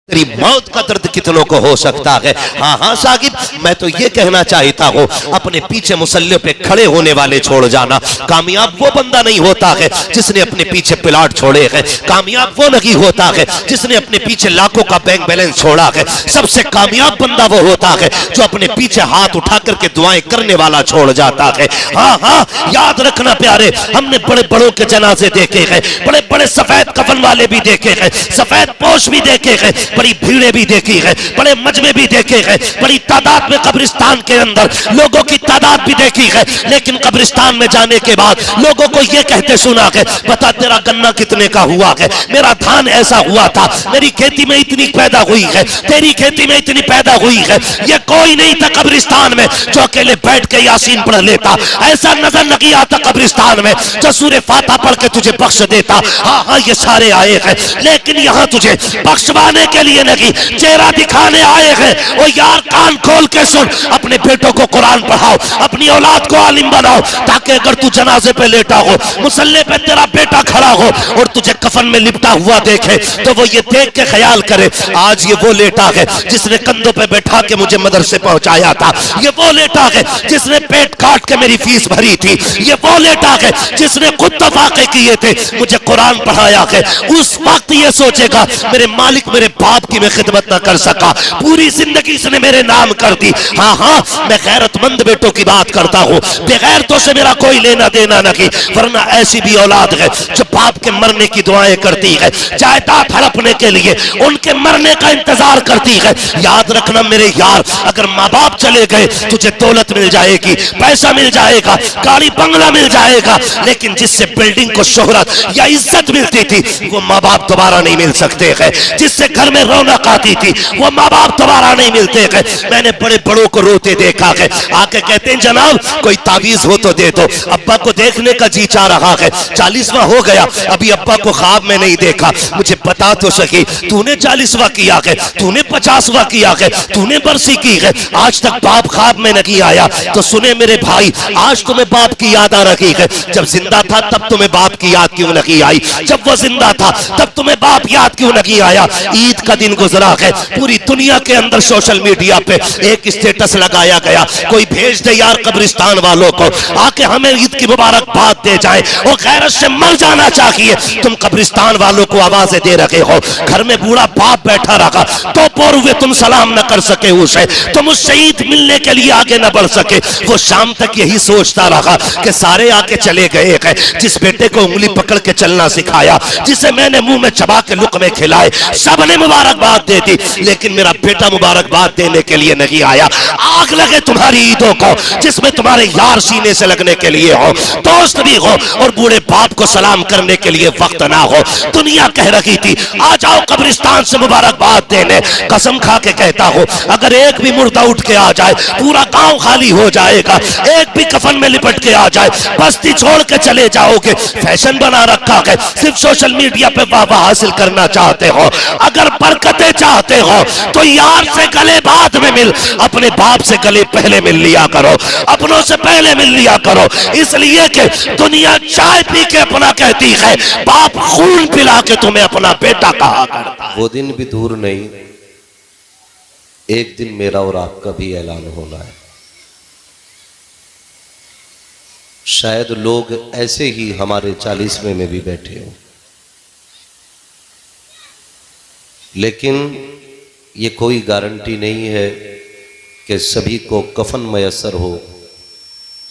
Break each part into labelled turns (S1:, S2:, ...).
S1: तेरी मौत का दर्द कितनों को हो सकता है। हाँ हाँ साकिब, मैं तो ये कहना चाहता हूँ, अपने पीछे मुसल्ले पे खड़े होने वाले छोड़ जाना। कामयाब वो बंदा नहीं होता है जिसने अपने पीछे प्लाट छोड़े हैं। कामयाब वो नहीं होता है जिसने अपने पीछे लाखों का बैंक बैलेंस छोड़ा है। सबसे कामयाब बंदा वो होता है जो अपने पीछे हाथ उठा करके दुआएं करने वाला छोड़ जाता है। हाँ हाँ, याद रखना प्यारे, हमने बड़े बड़ों के जनाजे देखे हैं, बड़े बड़े सफेद कफन वाले भी देखे हैं, सफेद पोश भी देखे हैं, बड़ी भीड़ें भी देखी है, बड़े मजमे भी देखे हैं, बड़ी तादाद में कब्रिस्तान के अंदर लोगों की तादाद भी देखी है। लेकिन कब्रिस्तान में जाने के बाद लोगों को यह कहते सुना है, बता तेरा गन्ना कितने का हुआ है, मेरा धान ऐसा हुआ था, मेरी खेती में इतनी पैदा हुई है, तेरी खेती में इतनी पैदा हुई है। ये कोई नहीं था कब्रिस्तान में जो अकेले बैठ के यासीन पढ़ लेता। ऐसा नजर नहीं आता कब्रिस्तान में जो सूरे फाता पढ़ के तुझे बख्श देता। हाँ हाँ, ये सारे आए हैं, लेकिन यहाँ तुझे बख्शवाने के लिए नहीं, चेहरा दिखाने आए हैं। ओ यार, कान खोल के सुन, अपने बेटों को कुरान पढ़ाओ, अपनी औलाद को आलिम बनाओ, ताकि अगर तू जनाजे पे लेटा हो, मुसल्ले पे तेरा बेटा खड़ा हो और तुझे कफन में लिपटा हुआ देखे तो वो ये देख के ख्याल करे, आज ये वो लेटा है जिसने कंधों पे बैठा के मुझे मदरसे पहुंचाया था, ये वो लेटा है जिसने पेट काट के मेरी फीस भरी थी, ये वो लेटा है जिसने खुद तफाके किए थे, मुझे कुरान पढ़ाया है। उस वक्त ये सोचेगा, मेरे मालिक मेरे बाप की मैं खिदमत ना कर सका, पूरी जिंदगी इसने मेरे नाम कर दी। हाँ हाँ, मैं गैरतमंद बेटों की बात करता हूँ, बेगैरतों से मेरा कोई लेना देना नहीं, वरना ऐसी भी औलाद है जो बाप के मरने की दुआएं करती है, जायदाद हड़पने के लिए उनके मरने का इंतजार करती है। याद रखना मेरे यार, अगर माँ बाप चले गए तुझे दौलत मिल जाएगी, पैसा मिल जाएगा, गाड़ी बंगला मिल जाएगा, लेकिन जिससे बिल्डिंग को शोहरत या इज्जत मिलती थी वो माँ बाप दोबारा नहीं मिल सकते हैं। जिससे घर में रौनक आती थी वो माँ बाप दोबारा नहीं मिलते हैं। मैंने बड़े बड़ों को रोते देखा है, आके कहते हैं जनाब कोई तावीज हो तो दे दो, अब्बा को देखने का जी चाह रहा है, 40वां हो गया, अभी अब्बा को ख्वाब में नहीं देखा, मुझे बता तो सकी, तूने 40वां किया है, तूने 50वां किया है, तूने बरसी की है, आज तक बाप ख्वाब में नहीं आया। तो सुने मेरे भाई, आज तुम्हें बाप की याद आ रही है, जब जिंदा था तब तुम्हें बाप की याद क्यों नहीं आई, जब वो जिंदा था तब तुम्हें बाप याद क्यों नहीं आया। ईद का दिन गुजरा है, पूरी दुनिया के अंदर सोशल मीडिया पे एक स्टेटस लगाया गया, कोई भेज दे यार कब्रिस्तान वालों को, आके हमें ईद की मुबारकबाद दे जाए, वो गैरत से मर जाना चाहिए। तुम कब्रिस्तान वालों को आवाजें दे रखे हो, घर में बूढ़ा बाप बैठा रखा तो पोर हुए तुम सलाम न कर सके उसे, तुम उस शहीद मिलने के लिए आगे न बढ़ सके। वो शाम तक यही सोचता रहा कि सारे आके चले गए हैं, जिस बेटे को उंगली पकड़ के चलना सिखाया, जिसे मैंने मुंह में चबा के लुक़मे खिलाए, सबने मुबारकबाद दे दी, लेकिन मेरा बेटा मुबारकबाद देने के लिए नहीं आया। आग लगे तुम्हारी ईदों को जिसमें तुम्हारे यार सीने से लगने के लिए हो, दोस्त भी हो और बूढ़े बाप को सलाम करने के लिए वक्त ना हो। दुनिया कह रही थी आ जाओ कब्रिस्तान से मुबारकबाद देने, कसम खा के कहता हूं अगर एक भी मुर्दा उठ के आ जाए पूरा गांव खाली हो जाएगा, एक भी कफन में लिपट के आ जाए बस्ती छोड़ के चले जाओगे। फैशन बना रखा है, सिर्फ सोशल मीडिया पे वाह हासिल करना चाहते हो, अगर बरकतें चाहते हो तो यार से गले बाद में मिल, अपने बाप से गले पहले मिल लिया करो, अपनों से पहले मिल लिया करो, इसलिए कि दुनिया चाय पी के अपना कहती है, बाप खून पिला के तुम्हें अपना बेटा कहा करता है।
S2: वो दिन भी दूर नहीं, एक दिन मेरा और आपका भी ऐलान होना है। शायद लोग ऐसे ही हमारे 40वें में भी बैठे हो, लेकिन ये कोई गारंटी नहीं है कि सभी को कफन मयस्सर हो,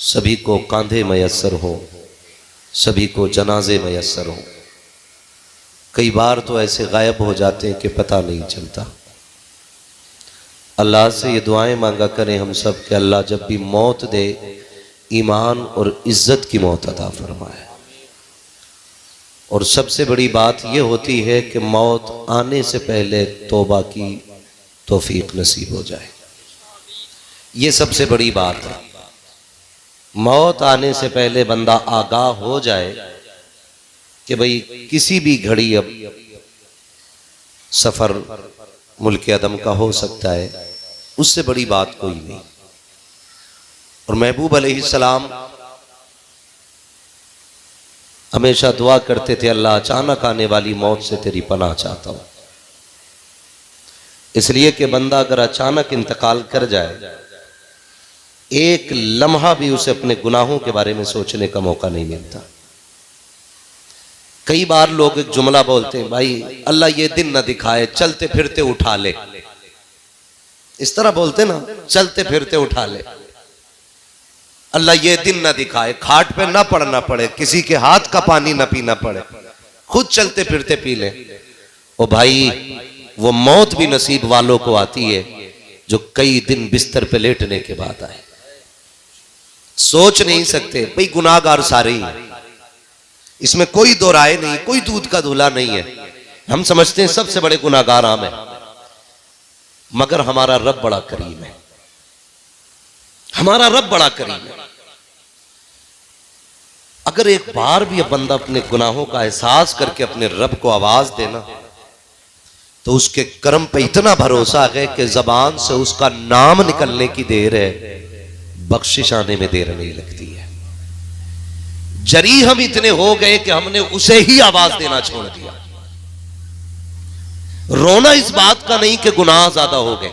S2: सभी को कांधे मयस्सर हो, सभी को जनाजे मयस्सर हो। कई बार तो ऐसे गायब हो जाते हैं कि पता नहीं चलता। अल्लाह से ये दुआएं मांगा करें हम सब कि अल्लाह जब भी मौत दे ईमान और इज्जत की मौत अता फरमाए। और सबसे बड़ी बात यह होती है कि मौत आने से पहले तौबा की तौफीक नसीब हो जाए, ये सबसे बड़ी बात है। मौत आने से पहले बंदा आगाह हो जाए कि भाई किसी भी घड़ी अब सफर मुल्क अदम का हो सकता है, उससे बड़ी बात कोई नहीं। और महबूब अलैहिस्सलाम हमेशा दुआ करते थे, अल्लाह अचानक आने वाली मौत से तेरी पनाह चाहता हूं। इसलिए कि बंदा अगर अचानक इंतकाल कर जाए, एक लम्हा भी उसे अपने गुनाहों के बारे में सोचने का मौका नहीं मिलता। कई बार लोग एक जुमला बोलते हैं, भाई अल्लाह ये दिन न दिखाए, चलते फिरते उठा ले। इस तरह बोलते ना, चलते फिरते उठा ले। अल्लाह ये दिन न दिखाए, खाट पे ना पड़ना पड़े, किसी के हाथ का पानी न पीना पड़े, खुद चलते फिरते पी ले। ओ भाई, वो मौत भी नसीब वालों को आती है जो कई दिन बिस्तर पे लेटने के बाद आए। सोच नहीं सकते भाई, गुनाहगार सारे ही हैं, इसमें कोई दो राय नहीं, कोई दूध का धुला नहीं है। हम समझते हैं सबसे बड़े गुनाहगार हम हैं, मगर हमारा रब बड़ा करीम है, हमारा रब बड़ा करीम है। अगर एक बार भी बंदा अपने गुनाहों का एहसास करके अपने रब को आवाज देना, तो उसके कर्म पे इतना भरोसा है कि जबान से उसका नाम निकलने की देर है, बख्शिश आने में देर नहीं लगती है। जरी हम इतने हो गए कि हमने उसे ही आवाज देना छोड़ दिया। रोना इस बात का नहीं कि गुनाह ज्यादा हो गए,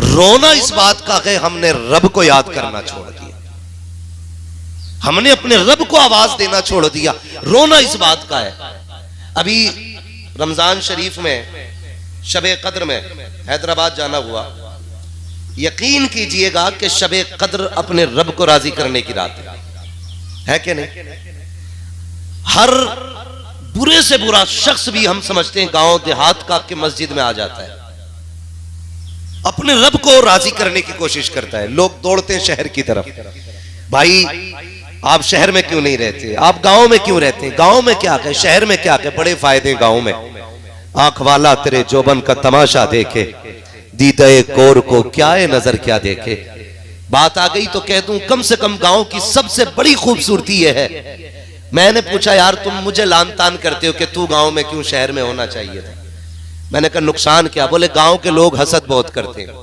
S2: रोना इस बात का है हमने रब को याद करना छोड़ दिया, हमने अपने रब को आवाज देना छोड़ दिया। रोना इस बात का है। अभी रमजान शरीफ में शबे कद्र में हैदराबाद जाना हुआ। यकीन कीजिएगा कि शबे कद्र अपने रब को राजी करने की रात है कि नहीं? हर बुरे से बुरा शख्स भी हम समझते हैं गांव देहात का कि मस्जिद में आ जाता है, अपने रब को राजी करने की कोशिश करता है। लोग दौड़ते हैं शहर की तरफ, भाई आप शहर में क्यों नहीं रहते, आप गांव में क्यों रहते हैं, गांव में क्या है, शहर में क्या है, बड़े फायदे गांव में। आंख वाला तेरे जोबन का तमाशा देखे, दीदे कोर को क्या है नजर क्या देखे। बात आ गई तो कह दूं, कम से कम गांव की सबसे बड़ी खूबसूरती यह है। मैंने पूछा, यार तुम मुझे लान तान करते हो कि तू गांव में क्यों शहर में होना चाहिए था। मैंने कहा नुकसान क्या? बोले गांव के लोग हसद बहुत करते हैं,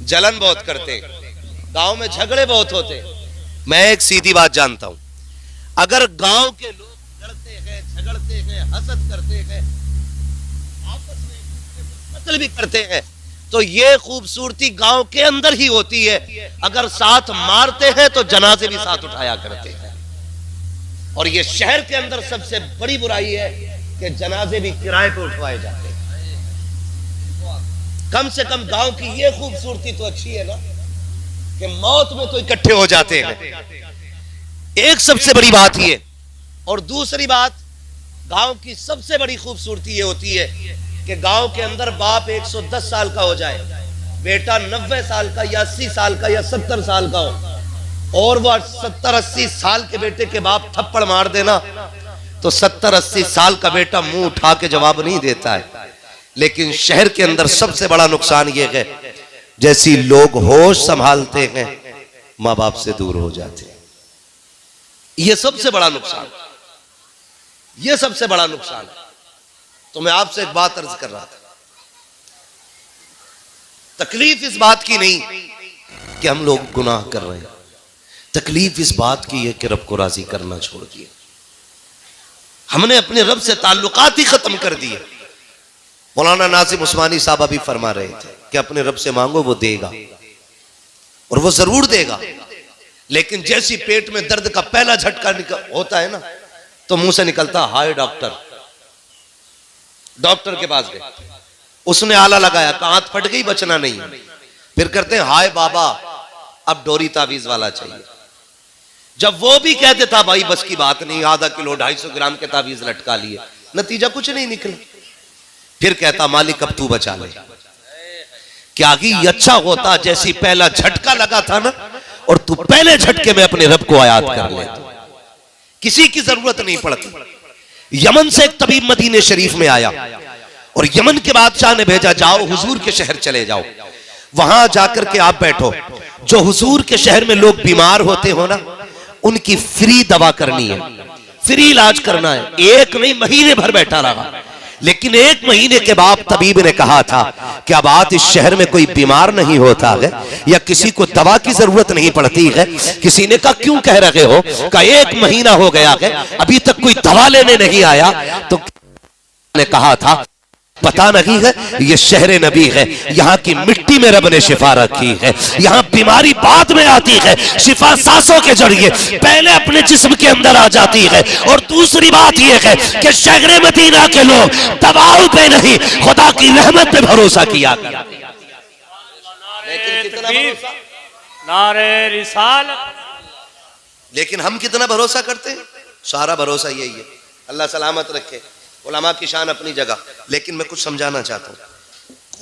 S2: जलन बहुत करते हैं, गांव में झगड़े बहुत होते हैं। मैं एक सीधी बात जानता हूं, अगर गांव के लोग लड़ते हैं, झगड़ते हैं, हसद करते हैं, आपस में कत्ल भी करते हैं, तो ये खूबसूरती गांव के अंदर ही होती है। अगर साथ मारते हैं तो जनाजे भी साथ उठाया करते हैं। और ये शहर के अंदर सबसे बड़ी बुराई है कि जनाजे भी किराए पे उठवाए जाते हैं। कम से कम गांव की ये खूबसूरती तो अच्छी है ना कि मौत में तो इकट्ठे हो जाते हैं। एक सबसे बड़ी बात ये, और दूसरी बात, गांव की सबसे बड़ी खूबसूरती ये होती है कि गांव के अंदर बाप 110 साल का हो जाए, बेटा 90 साल का या 80 साल का या 70 साल का हो, और वह 70-80 साल के बेटे के बाप थप्पड़ मार देना, तो 70-80 साल का बेटा मुंह उठा के जवाब नहीं देता है। लेकिन शहर के अंदर सबसे बड़ा नुकसान यह है, जैसी लोग होश संभालते हैं मां बाप से दूर हो जाते हैं। यह सबसे बड़ा नुकसान, यह सबसे बड़ा नुकसान है। तो मैं आपसे एक बात अर्ज कर रहा था, तकलीफ इस बात की नहीं कि हम लोग गुनाह कर रहे हैं, तकलीफ इस बात की है कि रब को राजी करना छोड़ दिए। हमने अपने रब से ताल्लुकात ही खत्म कर दिए। मौलाना नाजिम उस्मानी साहब अभी फरमा रहे थे कि अपने रब से मांगो वो देगा, और वो जरूर देगा, लेकिन जैसी पेट में दर्द का पहला झटका होता है ना, तो मुंह से निकलता हाय डॉक्टर। डॉक्टर के पास गए, उसने आला लगाया, कहा हाथ फट गई, बचना नहीं। फिर करते हैं हाय बाबा अब डोरी तावीज वाला चाहिए। जब वो भी कहते था भाई बस की बात नहीं, आधा किलो 250 ग्राम के तावीज लटका लिए, नतीजा कुछ नहीं निकला। फिर कहता मालिक अब तू बचा ले। क्या ही अच्छा होता जैसी पहला झटका लगा था ना, और तू पहले झटके में अपने रब को याद कर ले, किसी की जरूरत नहीं पड़ती। यमन से एक तबीब मदीने शरीफ में आया, और यमन के बादशाह ने भेजा, जाओ हुजूर के शहर चले जाओ, वहां जाकर के आप बैठो, जो हुजूर के शहर में लोग बीमार होते हो ना, उनकी फ्री दवा करनी है, फ्री इलाज करना है। एक नहीं, महीने भर बैठा रहा। लेकिन 1 महीने के बाद तबीब ने कहा था कि अब आज इस शहर में कोई बीमार नहीं होता है या किसी को दवा की जरूरत नहीं पड़ती है। किसी ने कहा क्यों कह रहे हो? का 1 महीना हो गया है, अभी तक कोई दवा लेने नहीं आया। तो ने कहा था
S1: पता नहीं है ये शहर नबी है, यहाँ की मिट्टी में रब ने शिफा रखी है। यहाँ बीमारी बाद में आती है, शिफा सांसों के जरिए पहले अपने जिस्म के अंदर आ जाती है। और दूसरी बात यह है कि शहर मदीना के लोग दवाओं पे नहीं, खुदा की रहमत पे भरोसा किया।
S2: लेकिन कितना भरोसा,
S3: नारे रिसाल,
S2: लेकिन हम कितना भरोसा करते हैं? सारा भरोसा यही है। अल्लाह सलामत रखे, उलमा की शान अपनी जगह। लेकिन मैं कुछ समझाना चाहता हूँ,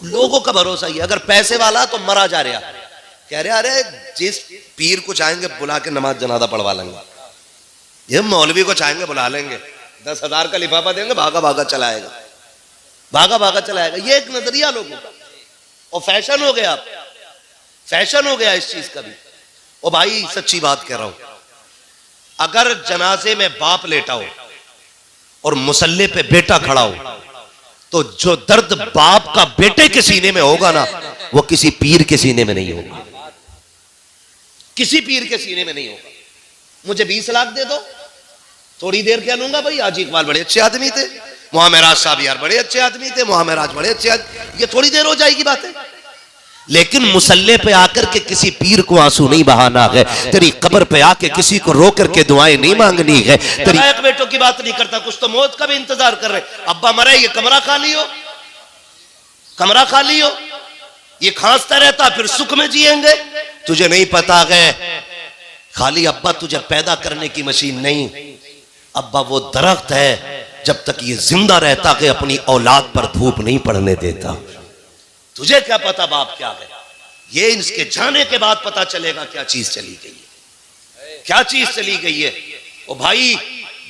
S2: लोगों का भरोसा ये, अगर पैसे वाला तो मरा जा रहा, कह रहे अरे जिस पीर को चाहेंगे बुला के नमाज जनाजा पढ़वा लेंगे, ये मौलवी को चाहेंगे बुला लेंगे, 10,000 का लिफाफा देंगे, भागा भागा चलाएगा, भागा भागा चलाएगा। ये एक नजरिया लोगों का, और फैशन हो गया, फैशन हो गया इस चीज का भी। ओ भाई सच्ची बात कह रहा हूं, अगर जनाजे में बाप लेटा हो और मुसल्ले पे बेटा खड़ा हो, तो जो दर्द बाप का बेटे के सीने में होगा ना, वो किसी पीर के सीने में नहीं होगा, किसी पीर के सीने में नहीं होगा। मुझे 20 लाख दे दो, थोड़ी देर क्या लूंगा भाई, हाजी इकबाल बड़े अच्छे आदमी थे, मोहम्मद साहब यार बड़े अच्छे आदमी थे, मोहम्मद बड़े अच्छे आदमी, ये थोड़ी देर हो जाएगी बातें। लेकिन मुसल्ले पे आकर के किसी पीर को आंसू नहीं बहाना है, तेरी कब्र पे आके किसी को रो करके दुआएं नहीं मांगनी है। तेरी एक बेटों की बात नहीं करता, कुछ तो मौत का भी इंतजार कर रहे, अब्बा मरे ये कमरा खाली हो, कमरा खाली हो, ये खांसता रहता फिर सुख में जिएंगे। तुझे नहीं पता है खाली अब्बा तुझे पैदा करने की मशीन नहीं, अब्बा वो दरख्त है जब तक ये जिंदा रहता है अपनी औलाद पर धूप नहीं पड़ने देता। तुझे क्या पता बाप क्या है, ये इसके जाने के बाद पता चलेगा क्या चीज चली गई है, क्या चीज चली गई है। ओ भाई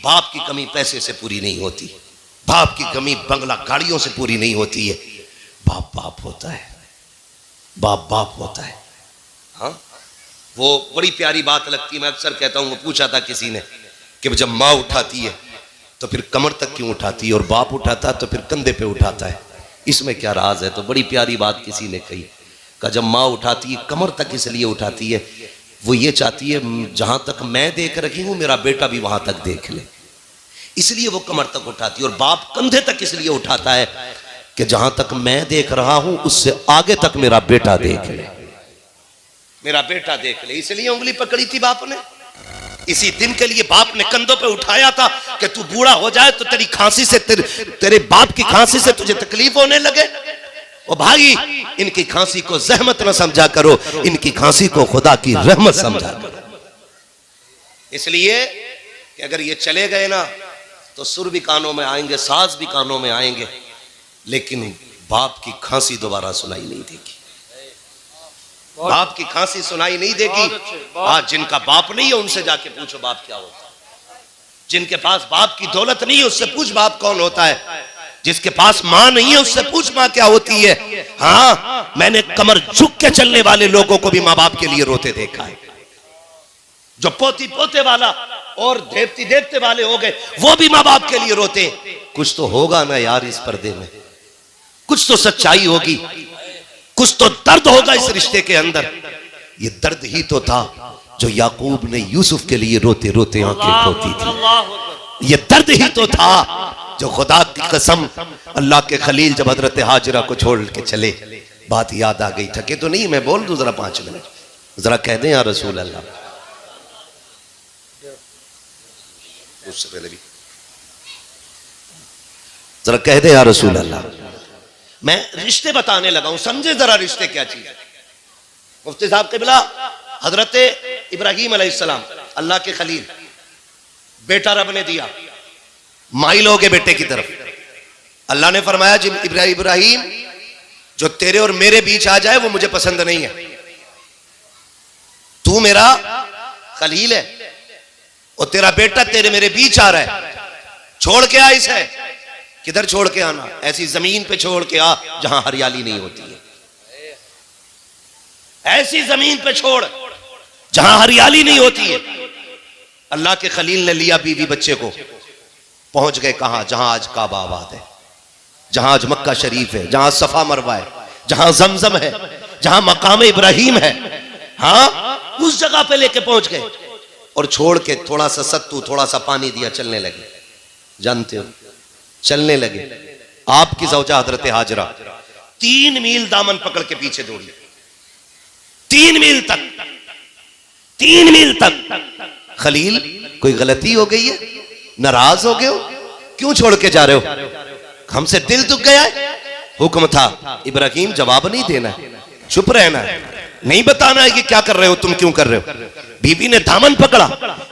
S2: बाप की कमी पैसे से पूरी नहीं होती, बाप की कमी बंगला गाड़ियों से पूरी नहीं होती है। बाप बाप होता है, बाप बाप होता है। हाँ वो बड़ी प्यारी बात लगती है, मैं अक्सर कहता हूं, वो पूछा था किसी ने कि जब माँ उठाती है तो फिर कमर तक क्यों उठाती है, और बाप उठाता है तो फिर कंधे पे उठाता है, इसमें क्या राज है? तो बड़ी प्यारी बात किसी ने कही, कि जब माँ उठाती है कमर तक इसलिए उठाती है, वो ये चाहती है जहां तक मैं देख रही हूं मेरा बेटा भी वहां तक देख ले, इसलिए वो कमर तक उठाती है। और बाप कंधे तक इसलिए उठाता है कि जहां तक मैं देख रहा हूं उससे आगे तक मेरा बेटा देख ले, मेरा बेटा देख ले, इसलिए उंगली पकड़ी थी बाप ने। इसी दिन के लिए बाप ने कंधों पे उठाया था कि तू बूढ़ा हो जाए तो तेरी खांसी से तेरे बाप की खांसी से तुझे तकलीफ होने लगे। ओ भाई इनकी खांसी को जहमत न समझा करो, इनकी खांसी को खुदा की रहमत समझा करो। इसलिए कि अगर ये चले गए ना तो सुर भी कानों में आएंगे, साज भी कानों में आएंगे, लेकिन बाप की खांसी दोबारा सुनाई नहीं देगी, बाप की खांसी सुनाई नहीं देगी। आज जिनका बाप नहीं है उनसे जाके पूछो बाप क्या होता है, जिनके पास बाप की दौलत नहीं है उससे पूछ बाप कौन होता है, जिसके पास मां नहीं है उससे पूछ मां क्या होती है। हाँ मैंने कमर झुक के चलने वाले लोगों को भी मां बाप के लिए रोते देखा है, जो पोती पोते वाला और देवती देवते वाले हो गए वो भी मां बाप के लिए रोते। कुछ तो होगा ना यार इस पर्दे में, कुछ तो सच्चाई होगी, कुछ तो दर्द होगा इस रिश्ते के अंदर। ये दर्द ही तो था जो याकूब ने यूसुफ के लिए रोते रोते आंखें खोती थी, ये दर्द ही तो था जो खुदा की कसम अल्लाह के खलील जब हजरत हाजरा को छोड़ के चले, बात याद आ गई। थके तो नहीं, मैं बोल दूं जरा 5 मिनट, जरा कह दें या रसूल अल्लाह, उससे पहले भी जरा कह दे या रसूल अल्लाह। मैं रिश्ते बताने लगा हूं, समझे जरा रिश्ते क्या चीज है। मुफ्ती साहब क़िबला हजरत इब्राहीम अलैहिस्सलाम अल्लाह के खलील, बेटा रब ने दिया, माइल हो गए बेटे की तरफ। अल्लाह ने फरमाया जब इब्राहीम जो तेरे और मेरे बीच आ जाए वो मुझे पसंद नहीं है, तू मेरा खलील है और तेरा बेटा तेरे मेरे बीच आ रहा है, छोड़ के आ इसे। किधर छोड़ के आना? ऐसी जमीन पे छोड़ के आ जहां हरियाली नहीं होती है, ऐसी जमीन पे छोड़ जहां हरियाली नहीं होती है। अल्लाह के खलील ने लिया बीवी बच्चे को, पहुंच गए कहां? जहां आज काबा आबाद है, जहां आज मक्का शरीफ है, जहां सफा मरवा है, जहां जमजम है, जहां मकाम इब्राहिम है। हाँ उस जगह पे लेके पहुंच गए और छोड़ के थोड़ा सा सत्तू थोड़ा सा पानी दिया, चलने लगे। जानते हो चलने लगे,
S1: आपकी जौजा हजरत हाजरा 3 मील दामन पकड़ के पीछे दौड़ी, 3 मील तक, 3 मील तक। खलील कोई गलती हो गई है, नाराज हो गए हो, क्यों छोड़ के जा रहे हो? हमसे दिल दुख गया है। हुक्म था इब्राहिम जवाब नहीं देना, चुप रहना है, नहीं बताना है कि क्या कर रहे हो, तुम क्यों कर रहे हो। बीबी ने दामन पकड़ा,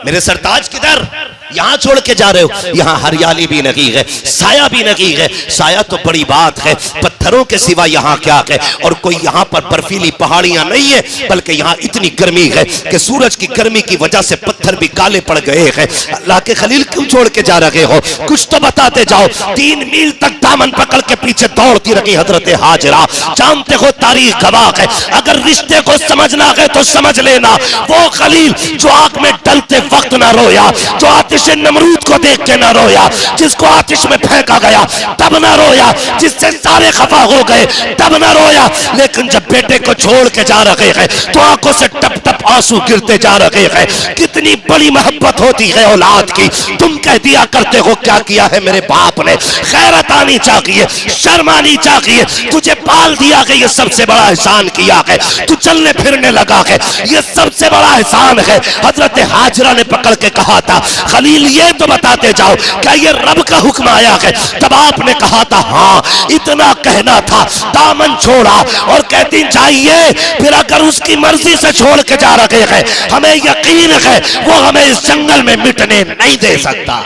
S1: मेरे सरताज किधर, यहां छोड़ के जा रहे हो, यहां हरियाली भी नहीं है, साया भी नहीं है। साया तो बड़ी बात है, पत्थरों के सिवा यहां क्या है, और कोई यहां पर बर्फीली पहाड़ियां नहीं है, बल्कि यहां इतनी गर्मी है कि सूरज की गर्मी की वजह से पत्थर भी काले पड़ गए हैं। अल्लाह के खलील क्यों छोड़ के जा रहे हो, कुछ तो बताते जाओ। 3 मील तक दामन पकड़ के पीछे दौड़ती रही हजरत हाजरा। जानते हो तारीख गवाह है, अगर रिश्ते को समझना है तो समझ लेना, वो खलील जो आग में डलते वक्त ना रोया, जो आतिश नमरूद को देख के ना रोया, जिसको आतिश में फेंका गया तब ना रोया, जिससे सारे खफा हो गए तब ना रोया, लेकिन जब बेटे को छोड़ के जा रहे हैं तो आंखों से टप टप आंसू गिरते जा रहे हैं। कितनी बड़ी मोहब्बत होती है औलाद की। तुम कह दिया करते हो क्या किया है मेरे बाप ने, गैरत आनी चाहिए, शर्म आनी चाहिए, तुझे पाल दिया है, ये सबसे बड़ा एहसान किया है, तू चलने फिरने लगा है, ये सबसे बड़ा एहसान है। हजरत हाजरा ने पकड़ के कहा था खलील ये तो बताते जाओ क्या ये रब का हुक्म आया है। तब आपने कहा था हाँ, इतना कहना था, दामन छोड़ा और कहती जाइए, फिर अगर उसकी मर्जी से छोड़ के जा रहे हैं, हमें यकीन है वो हमें इस जंगल में मिटने नहीं दे सकता।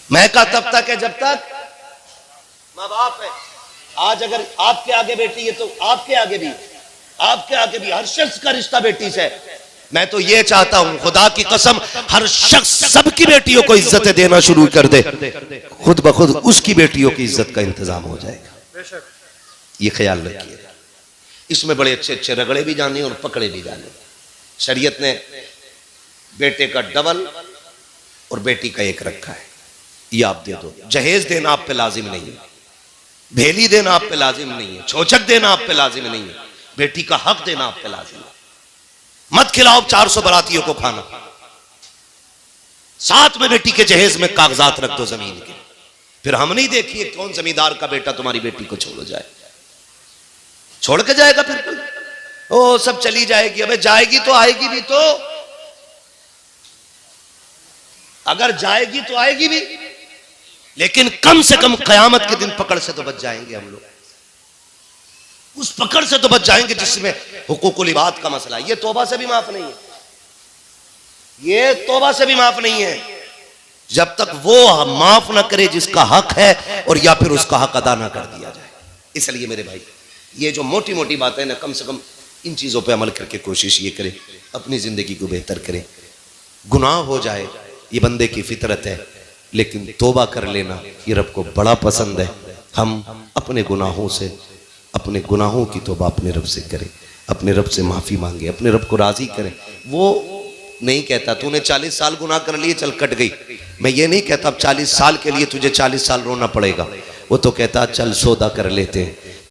S1: मैं कहा तब तक है जब तक माँ बाप है। आज अगर आपके आगे बेटी है तो आपके आगे भी हर शख्स का रिश्ता बेटी से है। मैं तो ये चाहता हूं खुदा की कसम, हर शख्स सबकी बेटियों को इज्जत देना शुरू कर दे, खुद ब खुद उसकी बेटियों की इज्जत का इंतजाम हो जाएगा। ये ख्याल रखिए। इसमें बड़े अच्छे अच्छे रगड़े भी जाने और पकड़े भी जाने। शरीयत ने बेटे का डबल और बेटी का एक रखा है, ये आप दे दो। जहेज देना आप पे लाजिम नहीं है, भेली देना आप पे लाजिम नहीं है, छोचक देना आप पे लाजिम नहीं है, बेटी का हक देना आप पे लाजिम है। मत खिलाओ 400 बरातियों को खाना, साथ में बेटी के जहेज में कागजात रख दो जमीन के। फिर हम नहीं देखिए कौन जमींदार का बेटा तुम्हारी बेटी को छोड़ जाए, छोड़ के जाएगा फिर ओ सब चली जाएगी। अबे जाएगी तो आएगी भी, तो अगर जाएगी तो आएगी भी, लेकिन कम से कम कयामत के दिन पकड़ से तो बच जाएंगे हम लोग, उस पकड़ से तो बच जाएंगे जिसमें हुकूकुल इबाद का मसला। ये तौबा से भी माफ नहीं है, ये तौबा से भी माफ नहीं है, जब तक वो माफ ना करे जिसका हक है, और या फिर उसका हक अदा ना कर दिया जाए। इसलिए मेरे भाई ये जो मोटी मोटी बातें ना, कम से कम इन चीजों पे अमल करके कोशिश ये करें, अपनी जिंदगी को बेहतर करें। गुनाह हो जाए ये बंदे की फितरत है, लेकिन तौबा कर लेना ये रब को बड़ा पसंद है। हम अपने गुनाहों से, अपने गुनाहों की तौबा अपने रब से करें, अपने रब से माफी मांगे, अपने रब को राजी करें। वो नहीं कहता तूने 40 साल गुनाह कर लिए चल कट गई, मैं ये नहीं कहता अब 40 साल के लिए तुझे 40 साल रोना पड़ेगा। वो तो कहता चल सौदा कर लेते हैं,